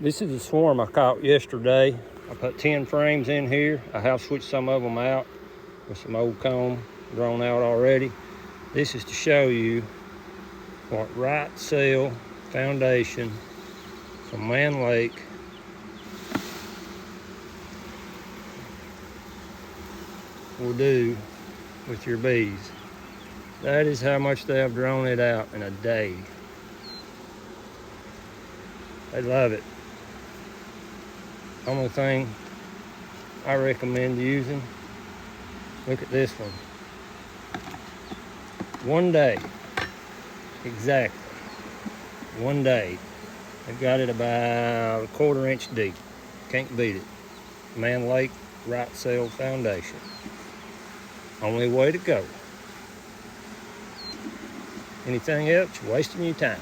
This is the swarm I caught yesterday. I put 10 frames in here. I have switched some of them out with some old comb drawn out already. This is to show you what right sail foundation from Man Lake will do with your bees. That is how much they have drawn it out in a day. They love it. Only thing I recommend using, look at this one. One day, exactly, one day. They've got it about a 1/4 inch deep. Can't beat it. Man Lake Right Sail Foundation. Only way to go. Anything else, you're wasting your time.